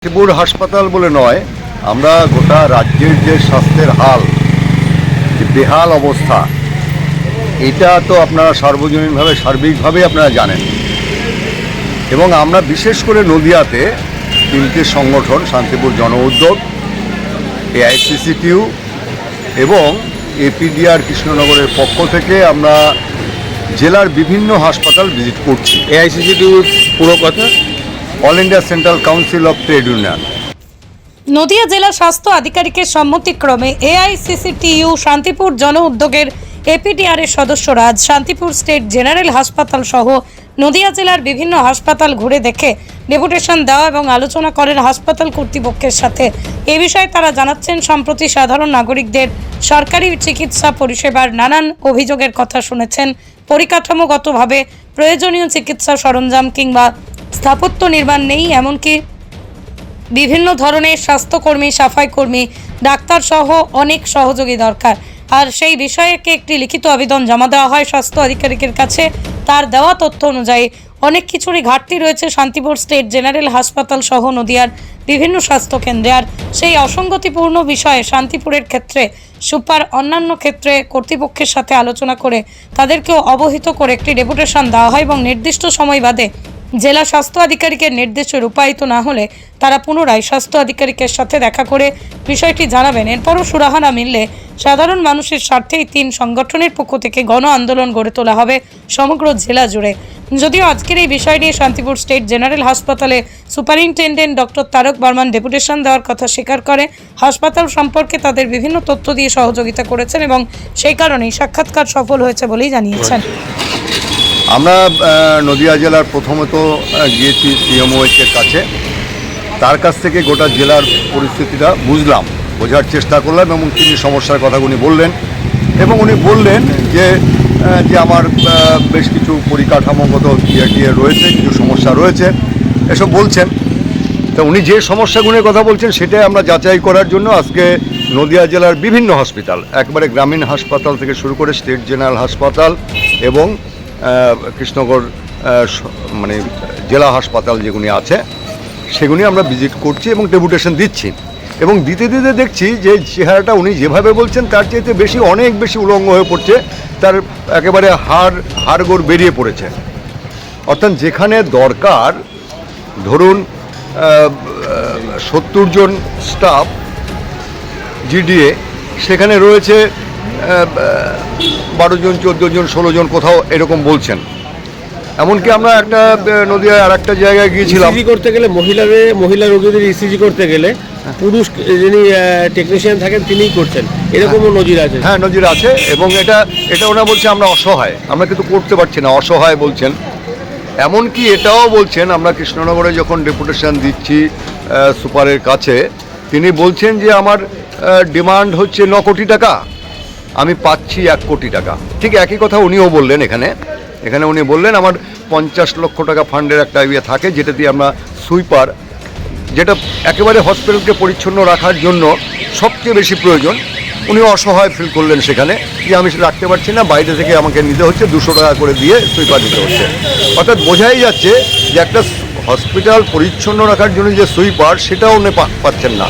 শান্তিপুর হাসপাতাল বলে নয়, আমরা গোটা রাজ্যের যে স্বাস্থ্যের হাল, যে বেহাল অবস্থা, এটা তো আপনারা সার্বজনীনভাবে সার্বিকভাবে আপনারা জানেন। এবং আমরা বিশেষ করে নদিয়াতে তিনটে সংগঠন, শান্তিপুর জন উদ্যোগ, এআইসিসিটিউ এবং এপিডিআর কৃষ্ণনগরের পক্ষ থেকে আমরা জেলার বিভিন্ন হাসপাতাল ভিজিট করছি। এআইসিসিটিউ পুরো কথা all India central council of trade union. Nadia জেলা স্বাস্থ্য আধিকারিকের সম্মতিক্রমে এআইসিসিটিইউ শান্তিপুর জন উদ্যোগের এপিডিআর এর সদস্যরা আজ শান্তিপুর স্টেট জেনারেল হাসপাতাল সহ নদিয়া জেলার বিভিন্ন হাসপাতাল ঘুরে দেখে ডেপুটেশন দেওয়া এবং আলোচনা করেন হাসপাতাল কর্তৃপক্ষের সাথে। এ বিষয়ে তারা জানাচ্ছেন, সম্প্রতি সাধারণ নাগরিকদের সরকারি চিকিৎসা পরিষেবার নানান অভিযোগের কথা শুনেছেন। পরিকাঠামোগতভাবে প্রয়োজনীয় চিকিৎসা সরঞ্জাম কিংবা স্থাপত্য নির্মাণ নেই, এমনকি বিভিন্ন ধরনের স্বাস্থ্যকর্মী, সাফাই কর্মী, ডাক্তার সহ অনেক সহযোগী দরকার। আর সেই বিষয়ে একটি লিখিত আবেদন জমা দেওয়া হয় স্বাস্থ্য আধিকারিকের কাছে। তার দেওয়া তথ্য অনুযায়ী অনেক কিছুরই ঘাটতি রয়েছে শান্তিপুর স্টেট জেনারেল হাসপাতাল সহ নদিয়ার বিভিন্ন স্বাস্থ্যকেন্দ্রে। আর সেই অসঙ্গতিপূর্ণ বিষয়ে শান্তিপুরের ক্ষেত্রে সুপার অন্যান্য ক্ষেত্রে কর্তৃপক্ষের সাথে আলোচনা করে তাদেরকেও অবহিত করে একটি ডেপুটেশন দেওয়া হয় এবং নির্দিষ্ট সময় বাদে জেলা স্বাস্থ্য আধিকারিকের নির্দেশে রূপায়িত না হলে তারা পুনরায় স্বাস্থ্য আধিকারিকের সাথে দেখা করে বিষয়টি জানাবেন। এরপরও সুরাহা না মিললে সাধারণ মানুষের স্বার্থে এই তিন সংগঠনের পক্ষ থেকে গণ আন্দোলন গড়ে তোলা হবে সমগ্র জেলা জুড়ে। যদিও আজকের এই বিষয় নিয়ে শান্তিপুর স্টেট জেনারেল হাসপাতালে superintendent doctor Tarak Barman deputation দেওয়ার কথা স্বীকার করে হাসপাতাল সম্পর্কে তাদের বিভিন্ন তথ্য দিয়ে সহযোগিতা করেছেন এবং সেই কারণেই সাক্ষাৎকার সফল হয়েছে বলেই জানিয়েছেন। আমরা নদিয়া জেলার প্রথমত গিয়েছি সিএমওএইচের কাছে, তার কাছ থেকে গোটা জেলার পরিস্থিতিটা বুঝলাম, বোঝার চেষ্টা করলাম এবং তিনি সমস্যার কথা উনি বললেন এবং উনি বললেন যে আমার বেশ কিছু পরিকাঠামোগত ইয়ে রয়েছে, কিছু সমস্যা রয়েছে, এসব বলছেন। তো উনি যে সমস্যাগুলোর কথা বলছেন সেটাই আমরা যাচাই করার জন্য আজকে নদিয়া জেলার বিভিন্ন হসপিটাল, একবারে গ্রামীণ হাসপাতাল থেকে শুরু করে স্টেট জেনারেল হাসপাতাল এবং কৃষ্ণনগর মানে জেলা হাসপাতাল যেগুলি আছে সেগুলি আমরা ভিজিট করছি এবং ডেপুটেশন দিচ্ছি। এবং দিতে দিতে দেখছি যে চেহারাটা উনি যেভাবে বলছেন তার চাইতে বেশি, অনেক বেশি উলঙ্গ হয়ে পড়ছে, তার একেবারে হাড়গোড় বেরিয়ে পড়েছে। অর্থাৎ যেখানে দরকার ধরুন 70 জন স্টাফ জিডিএ, সেখানে রয়েছে 12 জন, 14 জন, 16 জন, কোথাও এরকম বলছেন। এমনকি আমরা একটা নদিয়ায় আর একটা জায়গায় গিয়েছিলাম, ইসিজি করতে গেলে মহিলা রোগীদের ইসিজি করতে গেলে পুরুষ যিনি টেকনিশিয়ান থাকেন তিনিই করছেন, এরকমও নজির আছে। হ্যাঁ, নজির আছে। এবং এটা ওরা বলছে আমরা অসহায়, আমরা কিন্তু করতে পারছি না, অসহায় বলছেন। এমনকি এটাও বলছেন, আমরা কৃষ্ণনগরে যখন ডেপুটেশন দিচ্ছি সুপারের কাছে, তিনি বলছেন যে আমার ডিমান্ড হচ্ছে 9 কোটি টাকা, আমি পাচ্ছি 1 কোটি টাকা। ঠিক একই কথা উনিও বললেন এখানে উনি বললেন আমার 50 লক্ষ টাকা ফান্ডের একটা ইয়ে থাকে, যেটা দিয়ে আমরা সুইপার, যেটা একেবারে হসপিটালকে পরিচ্ছন্ন রাখার জন্য সবচেয়ে বেশি প্রয়োজন, উনি অসহায় ফিল করলেন সেখানে যে আমি রাখতে পারছি না, বাইরে থেকে আমাকে নিতে হচ্ছে, 200 টাকা করে দিয়ে সুইপার দিতে হচ্ছে। অর্থাৎ বোঝাই যাচ্ছে যে একটা হসপিটাল পরিচ্ছন্ন রাখার জন্য যে সুইপার, সেটাও উনি পাচ্ছেন না,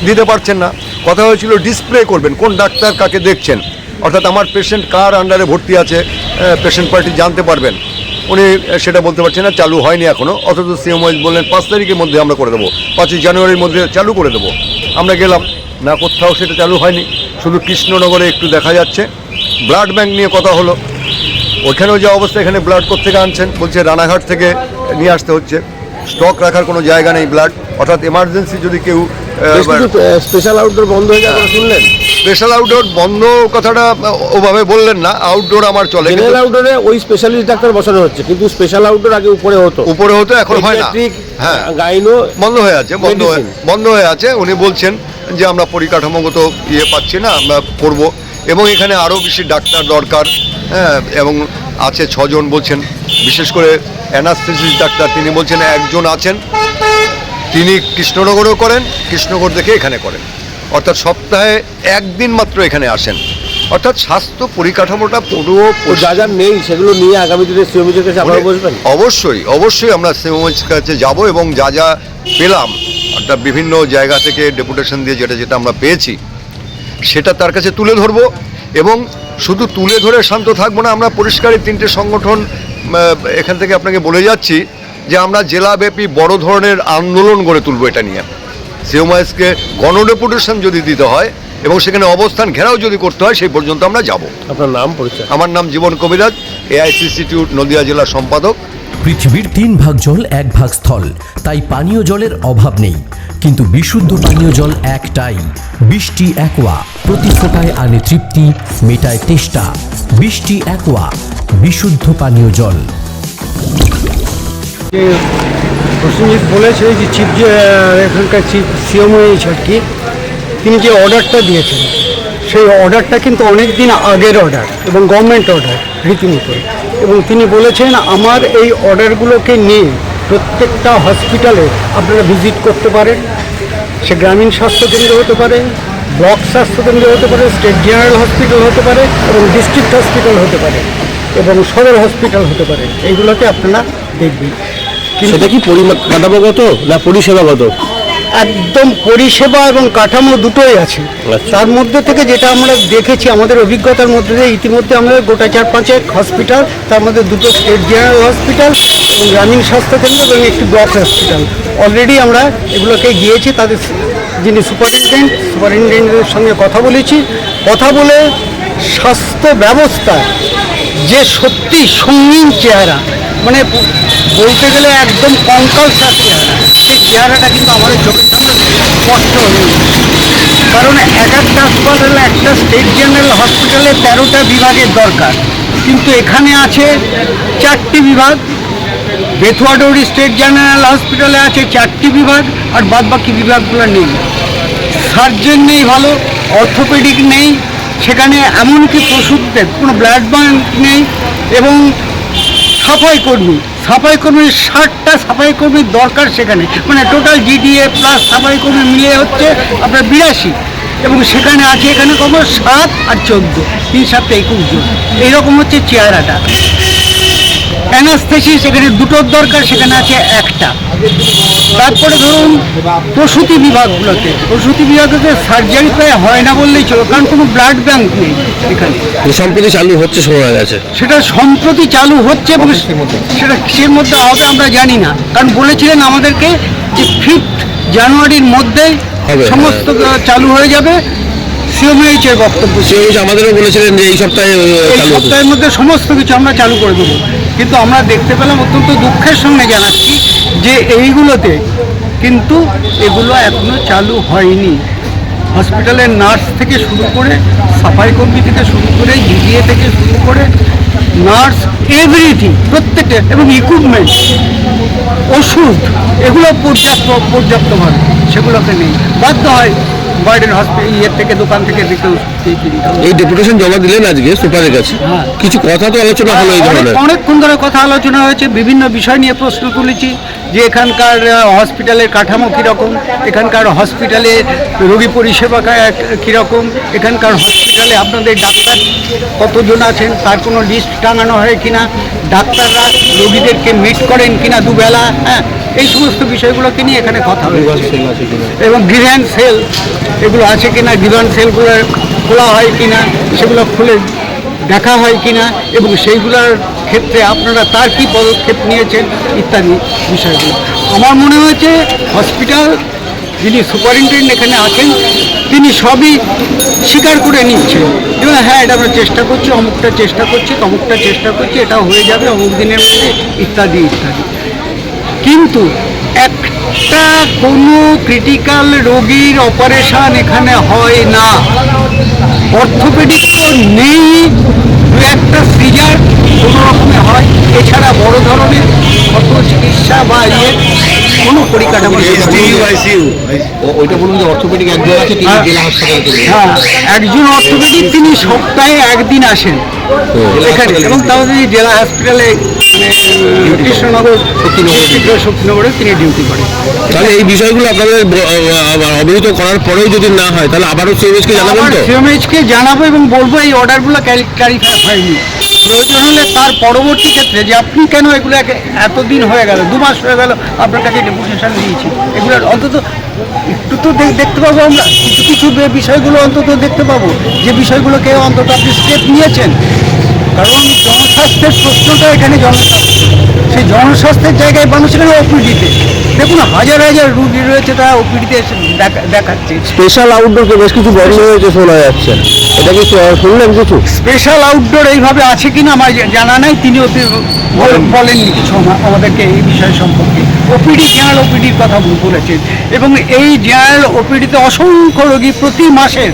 দিতে পারছেন না। কথা হয়েছিল ডিসপ্লে করবেন, কোন ডাক্তার কাকে দেখছেন, অর্থাৎ আমার পেশেন্ট কার আন্ডারে ভর্তি আছে পেশেন্ট পার্টি জানতে পারবেন, উনি সেটা বলতে পারছেন না, চালু হয়নি এখনও। অথচ সিএমওএইচ বললেন 5 তারিখের মধ্যে আমরা করে দেবো, 5ই জানুয়ারির মধ্যে চালু করে দেবো। আমরা গেলাম না, কোথাও সেটা চালু হয়নি। শুধু কৃষ্ণনগরে একটু দেখা যাচ্ছে। ব্লাড ব্যাঙ্ক নিয়ে কথা হলো, ওইখানেও যে অবস্থা, এখানে ব্লাড কোত্থেকে আনছেন, বলছে রানাঘাট থেকে নিয়ে আসতে হচ্ছে, স্টক রাখার কোনো জায়গা নেই ব্লাড। অর্থাৎ এমার্জেন্সি যদি কেউ স্পেশাল আউটডোর বন্ধ হয়ে যাবে শুনলেন। স্পেশাল আউটডোর বন্ধ কথাটা ওভাবে বললেন না, আউটডোর আমার চলে। জেনারেল আউটডোরে ওই স্পেশালিস্ট ডাক্তার বসানো হচ্ছে, কিন্তু স্পেশাল আউটডোর আগে উপরে হতো, এখন হয় না। হ্যাঁ, গাইনো বন্ধ হয়ে আছে, বন্ধ হয়ে আছে। উনি বলছেন যে আমরা পরিকাঠামোগত ইয়ে পাচ্ছি না, আমরা করব। এবং এখানে আরও বেশি ডাক্তার দরকার, হ্যাঁ, এবং আছে 6 জন বলছেন, বিশেষ করে অ্যানাস্থেসিস্ট ডাক্তার, তিনি বলছেন 1 জন আছেন, তিনি কৃষ্ণনগরও করেন, কৃষ্ণনগর দেখে এখানে করেন, অর্থাৎ সপ্তাহে 1 দিন মাত্র এখানে আসেন। অর্থাৎ স্বাস্থ্য পরিকাঠামোটা পুরো যা যা নেই সেগুলো নিয়ে আগামী দিনে সিএমওএইচের কাছে আপনারা বসবেন। অবশ্যই আমরা সিএমওএইচের কাছে যাব এবং যা যা পেলাম অর্থাৎ বিভিন্ন জায়গা থেকে ডেপুটেশন দিয়ে যেটা আমরা পেয়েছি সেটা তার কাছে তুলে ধরবো, এবং শুধু তুলে ধরে শান্ত থাকবো না। আমরা পরিষ্কারই 3টে সংগঠন এখান থেকে আপনাকে বলে যাচ্ছি যে আমরা জেলাব্যাপী বড় ধরনের আন্দোলন গড়ে তুলবো এটা নিয়ে। সিওমএসকে গণডেপুটেশন যদি দিতে হয় এবং সেখানে অবস্থান ঘেরাও যদি করতে হয় সেই পর্যন্ত আমরা যাব। আপনার নাম পরিচয়? আমার নাম জীবন কবিরাজ, এআইসিসিটিউ নদিয়া জেলা সম্পাদক। পৃথিবীর 3 ভাগ জল 1 ভাগ স্থল, তাই পানীয় জলের অভাব নেই, কিন্তু বিশুদ্ধ পানীয় জল একটাই, বৃষ্টি অ্যাকোয়া। প্রতি ফোঁটায় আনে তৃপ্তি, মেটায় তেষ্টা। বৃষ্টি অ্যাকোয়া, বিশুদ্ধ পানীয় জল। যে প্রসেনজিৎ বলেছে যে চিফ যে এখানকার চিফ সিএমওএইচ আর কি, তিনি যে অর্ডারটা দিয়েছেন সেই অর্ডারটা কিন্তু অনেক দিন আগের অর্ডার এবং গভর্নমেন্ট অর্ডার রীতিমতো, এবং তিনি বলেছেন আমার এই অর্ডারগুলোকে নিয়ে প্রত্যেকটা হসপিটালে আপনারা ভিজিট করতে পারেন। সে গ্রামীণ স্বাস্থ্যকেন্দ্র হতে পারে, ব্লক স্বাস্থ্যকেন্দ্র হতে পারে, স্টেট জেনারেল হসপিটাল হতে পারে, এবং ডিস্ট্রিক্ট হসপিটাল হতে পারে, এবং সদর হসপিটাল হতে পারে। এইগুলোকে আপনারা দেখবেন। সেটা কি কাঠামোগত না পরিষেবাগত? একদম পরিষেবা এবং কাঠামো দুটোই আছে। আচ্ছা। তার মধ্যে থেকে যেটা আমরা দেখেছি আমাদের অভিজ্ঞতার মধ্যে দিয়ে, ইতিমধ্যে আমাদের গোটা 4-5 হসপিটাল, তার মধ্যে 2টো স্টেট জেনারেল হসপিটাল এবং গ্রামীণ স্বাস্থ্যকেন্দ্র এবং একটি ব্লক হসপিটাল, অলরেডি আমরা এগুলোকে গিয়েছি। তাদের যিনি সুপারিনটেন্ডেন্টের সঙ্গে কথা বলেছি, কথা বলে স্বাস্থ্য ব্যবস্থা যে সত্যি সঙ্গীন চেহারা, মানে বলতে গেলে একদম কঙ্কালসার চেহারা, সেই চেহারাটা কিন্তু আমাদের চোখের সামনে স্পষ্ট হয়ে গেছে। কারণ একটা হাসপাতালে, একটা স্টেট জেনারেল হসপিটালে 13টা বিভাগের দরকার, কিন্তু এখানে আছে 4টি বিভাগ। বেথুয়াডৌরি স্টেট জেনারেল হসপিটালে আছে 4টি বিভাগ, আর বাদবাকি বিভাগগুলো নেই। সার্জন নেই ভালো, অর্থোপেডিক নেই সেখানে, এমনকি ওষুধের কোনো ব্লাড ব্যাংক নেই, এবং সাফাই কর্মী 60টা সাফাই কর্মীর দরকার সেখানে, মানে টোটাল জিডিএ প্লাস সাফাই কর্মী মিলিয়ে হচ্ছে আপনার 82, এবং সেখানে আছে এখানে কম 7 আর 14, 3 7 21 জন। এইরকম হচ্ছে চেহারাটা। অ্যানাস্থেসিস এখানে 2টোর দরকার, সেখানে আছে 1টা। তারপরে ধরুন প্রসূতি বিভাগগুলোতে সার্জারি প্রায় হয় না বললেই চলো, কারণ কোনো ব্লাড ব্যাংক নেই এখানে। সম্প্রতি চালু হচ্ছে, শোনা গেছে সেটা সম্প্রতি চালু হচ্ছে, এবং সেটা কিসের মধ্যে হবে আমরা জানি না, কারণ বলেছিলেন আমাদেরকে যে 5 জানুয়ারির মধ্যেই হবে, সমস্ত চালু হয়ে যাবে। সিএমএইচ এর বক্তব্য, আমাদেরও বলেছিলেন যে এই সপ্তাহে এই সপ্তাহের মধ্যে সমস্ত কিছু আমরা চালু করে দেবো। কিন্তু আমরা দেখতে পেলাম, অত্যন্ত দুঃখের সঙ্গে জানাচ্ছি, যে এইগুলোতে কিন্তু এগুলো এখনো চালু হয়নি। হসপিটালের নার্স থেকে শুরু করে, সাফাই কর্মী থেকে শুরু করে, জিডিএ থেকে শুরু করে, নার্স, এভরিথিং, প্রত্যেকটা, এবং ইকুইপমেন্ট, ওষুধ, এগুলো পর্যাপ্তভাবে সেগুলোকে নেই। বাধ্য হয় বার্ডেন হসপিটাল থেকে, দোকান থেকে দেখে এই ডেপুটেশন জমা দিলেন আজকে সুপারের কাছে, হ্যাঁ। কিছু কথা তো আলোচনা হলো এই ধরনের? অনেকক্ষণ ধরে কথা আলোচনা হয়েছে, বিভিন্ন বিষয় নিয়ে প্রশ্ন তুলেছি, যে এখানকার হসপিটালের কাঠামো কীরকম, এখানকার হসপিটালে রোগী পরিষেবা কীরকম, এখানকার হসপিটালে আপনাদের ডাক্তার কতজন আছেন তার কোনো লিস্ট টাঙানো হয় কিনা, ডাক্তাররা রোগীদেরকে মিট করেন কিনা দুবেলা, হ্যাঁ, এই সমস্ত বিষয়গুলোকে নিয়ে এখানে কথা হয়েছে। এবং গ্রিভ্যান্স সেল এগুলো আছে কিনা, গ্রিভ্যান্স সেলগুলো খোলা হয় কিনা, সেগুলো খুলে দেখা হয় কিনা, এবং সেইগুলোর ক্ষেত্রে আপনারা তার কি পদক্ষেপ নিয়েছেন ইত্যাদি বিষয়গুলো। আমার মনে হয়েছে হসপিটাল যিনি সুপারিনটেন্ডেন্ট এখানে আছেন তিনি সবই স্বীকার করে নিচ্ছেন, এবং হ্যাঁ এটা আমরা চেষ্টা করছি, অমুকটা চেষ্টা করছি, তমুকটা চেষ্টা করছি, এটা হয়ে যাবে অমুক দিনের মধ্যে ইত্যাদি ইত্যাদি। কিন্তু একটা কোনো ক্রিটিক্যাল রোগীর অপারেশন এখানে হয় না, অর্থোপেডিক তো নেই, একটা সিজার কোনো রকমে হয়, এছাড়া বড় ধরনের ক্ষত চিকিৎসা বা কোনো পরিকাঠামো ওইটা বলুন যে অর্থোপেডিক একজন আছে, তিনি জেলা হাসপাতালে। হ্যাঁ, একজন অর্থোপেডিক তিনি সপ্তাহে 1 দিন আসেন এখানে, এবং তাও যদি জেলা হসপিটালে কৃষ্ণনগর শক্তিনগরে তিনি ডিউটি করেন। তাহলে এই বিষয়গুলো আপনাদের অবহিত করার পরেও যদি না হয়, তাহলে আবারও সিএমএইচকে জানাবেন তো? সিএমএইচকে জানাবো এবং বলবো এই অর্ডারগুলো ক্লারিফাই হয়নি, প্রয়োজন হলে তার পরবর্তী ক্ষেত্রে যে আপনি কেন এগুলো এতদিন হয়ে গেল, 2 মাস হয়ে গেল আপনার কাছে ডেপুটেশন দিয়েছি, এগুলোর অন্তত একটু তো দেখতে পাবো আমরা, কিছু কিছু বিষয়গুলো অন্তত দেখতে পাবো, যে বিষয়গুলোকে অন্তত আপনি স্টেপ নিয়েছেন। কারণ জনস্বাস্থ্যের প্রশ্নটা এখানে জনস্বাস্থ্য, সেই জনস্বাস্থ্যের জায়গায় মানুষ এখানে ওপিডিতে, দেখুন হাজার হাজার রুগী রয়েছে, তারা ওপিডিতে এসে দেখাচ্ছে। স্পেশাল আউটডোরকে বেশ কিছু বন্ধ হয়েছে শোনা যাচ্ছে, এটা কি শুনলেন কিছু? স্পেশাল আউটডোর এইভাবে আছে কিনা আমার জানা নাই, তিনি বলেননি কিছু আমাদেরকে এই বিষয় সম্পর্কে। ওপিডি, জেনারেল ওপিডির কথা বলেছেন, এবং এই জেনারেল ওপিডিতে অসংখ্য রোগী, প্রতি মাসের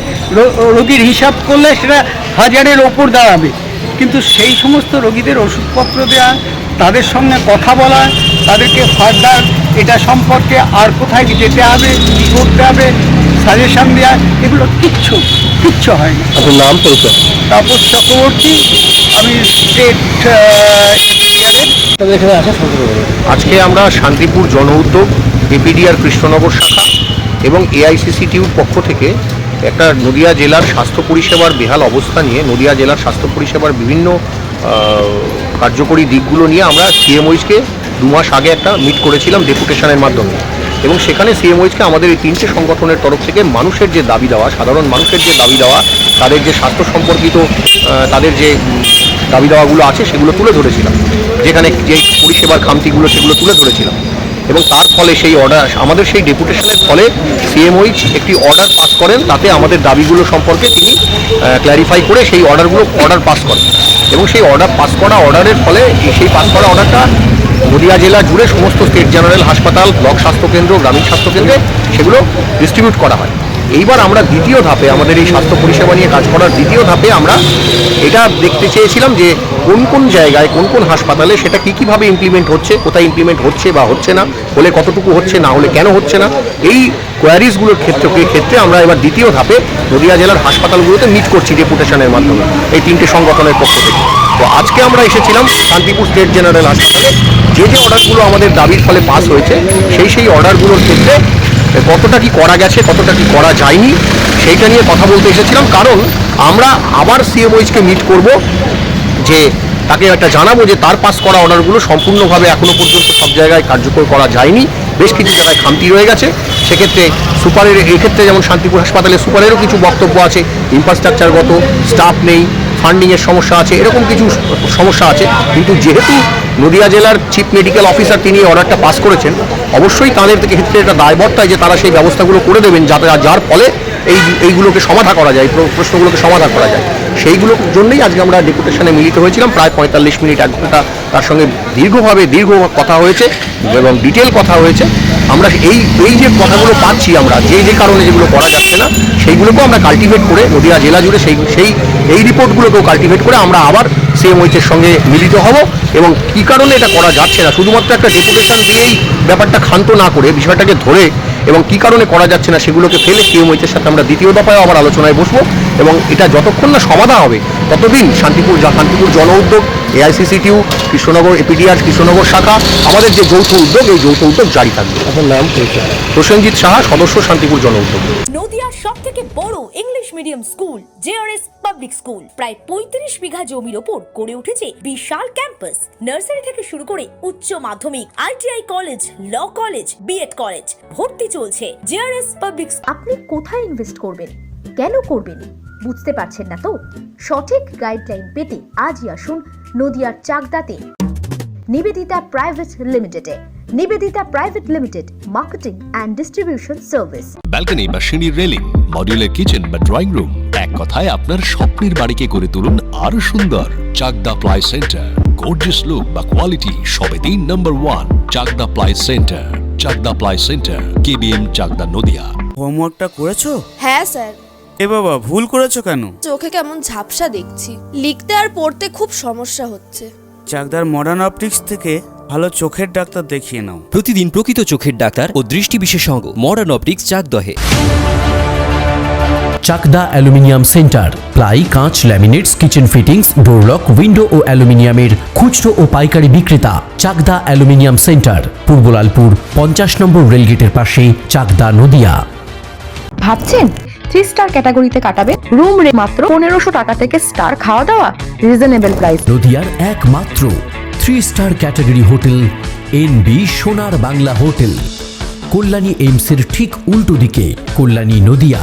রোগীর হিসাব করলে সেটা 1000-এর ওপর দাঁড়াবে। কিন্তু সেই সমস্ত রোগীদের ওষুধপত্র দেওয়া, তাদের সঙ্গে কথা বলা, তাদেরকে ফার্দার এটা সম্পর্কে আর কোথায় যেতে হবে, কী করতে হবে, সাজেশন দেওয়া, এগুলো কিচ্ছু হয় না। আপনার নাম পরিচয়? তাপস চক্রবর্তী, আমি স্টেট এখানে আসা সম্ভব হবে। আজকে আমরা শান্তিপুর জন উদ্যোগ, এপিডিআর কৃষ্ণনগর শাখা এবং এআইসিসিটিউর পক্ষ থেকে একটা নদিয়া জেলার স্বাস্থ্য পরিষেবার বেহাল অবস্থা নিয়ে, নদিয়া জেলার স্বাস্থ্য পরিষেবার বিভিন্ন কার্যকরী দিকগুলো নিয়ে আমরা সিএমওইচকে 2 মাস আগে একটা মিট করেছিলাম ডেপুটেশনের মাধ্যমে, এবং সেখানে সিএমওইচকে আমাদের এই 3টে সংগঠনের তরফ থেকে মানুষের যে দাবি দেওয়া, সাধারণ মানুষের যে দাবি দেওয়া, তাদের যে স্বাস্থ্য সম্পর্কিত তাদের যে দাবি দেওয়াগুলো আছে সেগুলো তুলে ধরেছিলাম, যেখানে যে পরিষেবার খামতিগুলো সেগুলো তুলে ধরেছিলাম। এবং তার ফলে সেই অর্ডার, আমাদের সেই ডেপুটেশনের ফলে সিএমওইচ একটি অর্ডার পাস করেন, তাতে আমাদের দাবিগুলো সম্পর্কে তিনি ক্ল্যারিফাই করে সেই অর্ডার পাস করেন, এবং সেই অর্ডারের ফলে সেই পাস করা অর্ডারটা নদিয়া জেলা জুড়ে সমস্ত স্টেট জেনারেল হাসপাতাল, ব্লক স্বাস্থ্যকেন্দ্র, গ্রামীণ স্বাস্থ্যকেন্দ্রে সেগুলো ডিস্ট্রিবিউট করা হয়। এইবার আমরা দ্বিতীয় ধাপে, আমাদের এই স্বাস্থ্য পরিষেবা নিয়ে কাজ করার দ্বিতীয় ধাপে আমরা এটা দেখতে চেয়েছিলাম যে কোন কোন জায়গায়, কোন কোন হাসপাতালে সেটা কীভাবে ইমপ্লিমেন্ট হচ্ছে, কোথায় ইমপ্লিমেন্ট হচ্ছে বা হচ্ছে না, হলে কতটুকু হচ্ছে, না হলে কেন হচ্ছে না, এই কোয়ারিজগুলোর ক্ষেত্রে আমরা এবার দ্বিতীয় ধাপে নদিয়া জেলার হাসপাতালগুলোতে মিট করছি ডেপুটেশনের মাধ্যমে এই 3টে সংগঠনের পক্ষ থেকে। তো আজকে আমরা এসেছিলাম শান্তিপুর স্টেট জেনারেল হাসপাতালে, যে অর্ডারগুলো আমাদের দাবির ফলে পাস হয়েছে সেই অর্ডারগুলোর ক্ষেত্রে কতটা কি করা গেছে, কতটা কি করা যায়নি, সেইটা নিয়ে কথা বলতে এসেছিলাম। কারণ আমরা আবার সিএমওইচকে মিট করব, যে তাকে একটা জানাবো যে তার পাস করা অর্ডারগুলো সম্পূর্ণভাবে এখনও পর্যন্ত সব জায়গায় কার্যকর করা যায়নি, বেশ কিছু জায়গায় খামতি রয়ে গেছে। সেক্ষেত্রে সুপারের, এক্ষেত্রে যেমন শান্তিপুর হাসপাতালে সুপারেরও কিছু বক্তব্য আছে, ইনফ্রাস্ট্রাকচারগত, স্টাফ নেই, ফান্ডিংয়ের সমস্যা আছে, এরকম কিছু সমস্যা আছে। কিন্তু যেহেতু নদিয়া জেলার চিফ মেডিকেল অফিসার তিনি অর্ডারটা পাস করেছেন, অবশ্যই তাদের ক্ষেত্রে এটা দায়বদ্ধতা যে তারা সেই ব্যবস্থাগুলো করে দেবেন, যার ফলে এইগুলোকে সমাধান করা যায়, প্রশ্নগুলোকে সমাধান করা যায়। সেইগুলোর জন্যই আজকে আমরা ডেপুটেশনে মিলিত হয়েছিলাম, প্রায় 45 মিনিট, 1 ঘন্টা তার সঙ্গে দীর্ঘ কথা হয়েছে এবং ডিটেল কথা হয়েছে। আমরা এই যে কথাগুলো পাচ্ছি, আমরা যে কারণে যেগুলো করা যাচ্ছে না সেইগুলোকেও আমরা কাল্টিভেট করে নদিয়া জেলা জুড়ে এই রিপোর্টগুলোকেও কাল্টিভেট করে আমরা আবার সিএমওইচের সঙ্গে মিলিত হব, এবং কী কারণে এটা করা যাচ্ছে না, শুধুমাত্র একটা ডেপুটেশন দিয়েই ব্যাপারটা ক্ষান্ত না করে বিষয়টাকে ধরে এবং কী কারণে করা যাচ্ছে না সেগুলোকে ফেলে সিএমওইচের সাথে আমরা দ্বিতীয় দফায় আবার আলোচনায় বসবো, এবং এটা যতক্ষণ না সমাধান হবে ততদিন শান্তিপুর জন উদ্যোগ, এআইসিসিটিউ, কৃষ্ণনগর এপিডিআর কৃষ্ণনগর শাখা, আমাদের যে যৌথ উদ্যোগ, এই যৌথ উদ্যোগ জারি থাকবে। আপনার নাম পরিচয়? প্রসেনজিৎ সাহা, সদস্য, শান্তিপুর জন উদ্যোগ। নদিয়ার সবথেকে বড় English medium school JRS public school প্রায় 35 বিঘা জমির ওপর গড়ে উঠেছে বিশাল ক্যাম্পাস। নার্সারি থেকে শুরু করে উচ্চ মাধ্যমিক, ITI college, law college, BEd college, ভর্তি চলছে। JRS public. আপনি কোথায় ইনভেস্ট করবেন, কেন করবেন, বুঝতে পারছেন না তো? সঠিক গাইডলাইন পেতে আজই আসুন নদিয়ার চাকদাতে নিবেদিতা প্রাইভেট লিমিটেডে। Nivedita private limited, marketing and distribution service. Balcony বা সিঁড়ির রেলিং, মডিউলার কিচেন বা ড্রয়িং রুম, এক কথায় আপনার স্বপ্নের বাড়িকে করে তুলুন আরো সুন্দর। Chakda ply centre, gorgeous look বা কোয়ালিটি সবে 3 number 1 Chakda ply centre. Chakda ply centre, KBM, Chakda, Nadia. হোমওয়ার্কটা করেছো? হ্যাঁ স্যার। এ বাবা, ভুল করেছো কেন? চোখে কেমন ঝাপসা দেখছি, লিখতে আর পড়তে খুব সমস্যা হচ্ছে। চাকদার মডার্ন অপটিক্স থেকে ভালো চোখের ডাক্তার দেখিয়ে নাও। প্রতিদিন প্রকৃত চোখের ডাক্তার ও দৃষ্টি বিশেষজ্ঞ মডার্ন অপটিক্স, চাকদহে। চাকদা অ্যালুমিনিয়াম সেন্টার, প্লাই, কাঁচ, laminates, kitchen fittings, door lock, window ও অ্যালুমিনিয়ামের খুচরো ও পাইকারি বিক্রেতা। Chakda aluminium centre, Purbalalpur 50 number রেলগেটের পাশে, চাকদা, নদিয়া। ভাবছেন 3 স্টার ক্যাটাগরিতে কাটাবে, রুম রে মাত্র 1500 টাকা থেকে স্টার, খাওয়া দাওয়া রিজনেবল প্রাইস। নদিয়ার একমাত্র 3 স্টার ক্যাটাগরি হোটেল এনবি সোনার বাংলা হোটেল, কল্যাণী এইমসের ঠিক উল্টো দিকে, কল্যাণী নদিয়া।